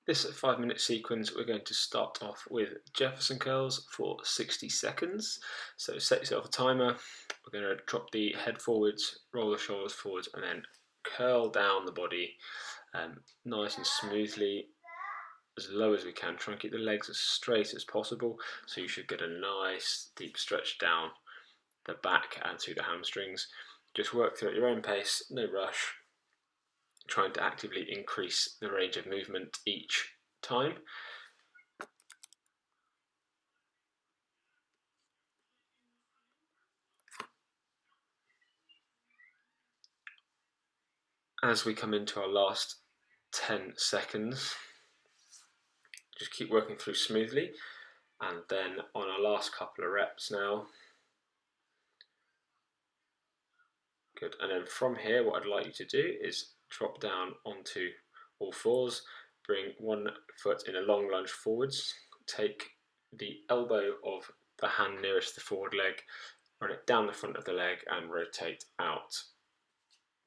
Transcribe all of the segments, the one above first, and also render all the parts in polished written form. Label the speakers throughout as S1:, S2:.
S1: This 5-minute sequence, we're going to start off with Jefferson curls for 60 seconds. So set yourself a timer. We're going to drop the head forwards, roll the shoulders forwards, and then curl down the body nice and smoothly, as low as we can. Try and keep the legs as straight as possible, so you should get a nice deep stretch down the back and through the hamstrings. Just work through at your own pace, no rush, trying to actively increase the range of movement each time. As we come into our last 10 seconds, just keep working through smoothly, and then on our last couple of reps now. Good, and then from here what I'd like you to do is drop down onto all fours, bring one foot in a long lunge forwards, take the elbow of the hand nearest the forward leg, run it down the front of the leg and rotate out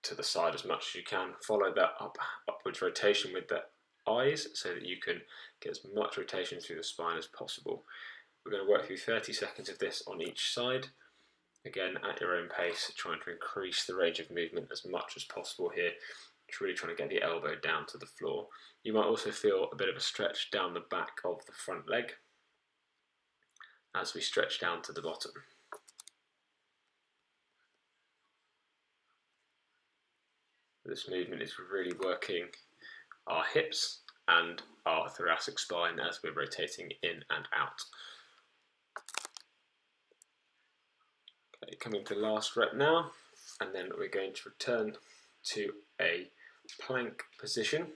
S1: to the side as much as you can. Follow that upwards rotation with the eyes so that you can get as much rotation through the spine as possible. We're going to work through 30 seconds of this on each side. Again, at your own pace, trying to increase the range of movement as much as possible here. Really trying to get the elbow down to the floor. You might also feel a bit of a stretch down the back of the front leg as we stretch down to the bottom. This movement is really working our hips and our thoracic spine as we're rotating in and out. Okay, coming to the last rep now, and then we're going to return to a plank position.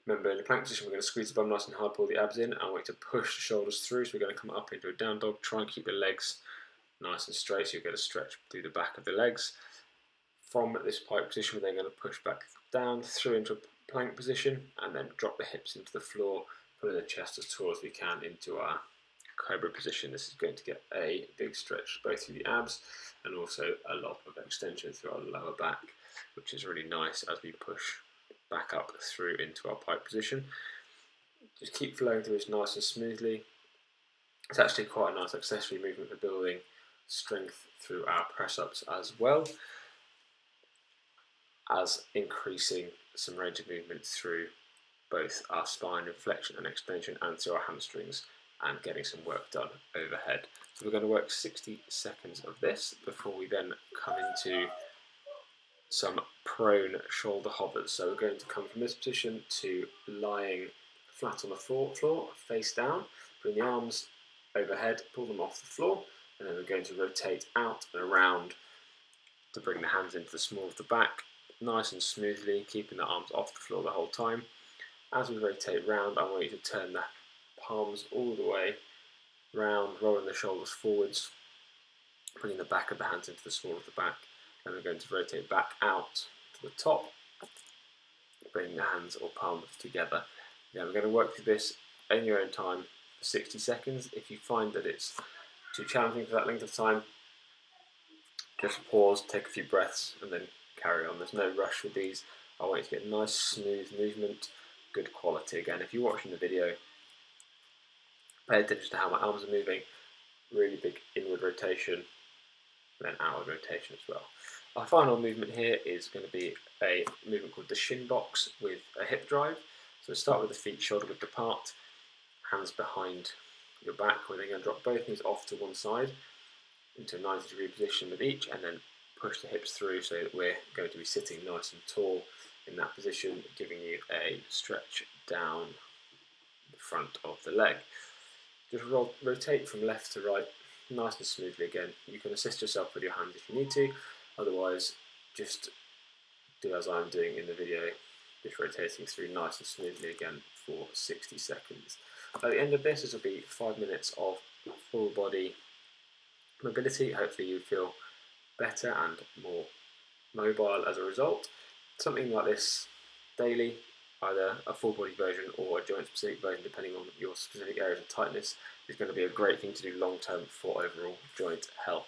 S1: Remember, in the plank position, we're going to squeeze the bum nice and hard, pull the abs in, and we're going to push the shoulders through. So we're going to come up into a down dog, try and keep the legs nice and straight so you get a stretch through the back of the legs. From this pike position, we're then going to push back down through into a plank position, and then drop the hips into the floor, pulling the chest as tall as we can into our Cobra position. This is going to get a big stretch both through the abs and also a lot of extension through our lower back, which is really nice as we push back up through into our pike position. Just keep flowing through this nice and smoothly. It's actually quite a nice accessory movement for building strength through our press-ups as well as increasing some range of movement through both our spine flexion and extension and through our hamstrings, and getting some work done overhead. So we're going to work 60 seconds of this before we then come into some prone shoulder hovers. So we're going to come from this position to lying flat on the floor, face down, bring the arms overhead, pull them off the floor, and then we're going to rotate out and around to bring the hands into the small of the back, nice and smoothly, keeping the arms off the floor the whole time. As we rotate round, I want you to turn the palms all the way round, rolling the shoulders forwards, bringing the back of the hands into the small of the back, and we're going to rotate back out to the top, bringing the hands or palms together. Now we're going to work through this in your own time for 60 seconds. If you find that it's too challenging for that length of time, just pause, take a few breaths, and then carry on. There's no rush with these. I want you to get nice, smooth movement, good quality. Again, if you're watching the video, pay attention to how my arms are moving, really big inward rotation, and then outward rotation as well. Our final movement here is going to be a movement called the Shin box with a hip drive. So start with the feet shoulder width apart, hands behind your back. We're then going to drop both knees off to one side into a 90-degree position with each, and then push the hips through so that we're going to be sitting nice and tall in that position, giving you a stretch down the front of the leg. Just rotate from left to right, nice and smoothly again. You can assist yourself with your hands if you need to, otherwise just do as I'm doing in the video, just rotating through nice and smoothly again for 60 seconds. At the end of this will be 5 minutes of full body mobility. Hopefully you feel better and more mobile as a result. Something like this daily, either a full body version or a joint specific version depending on your specific areas of tightness, is going to be a great thing to do long term for overall joint health.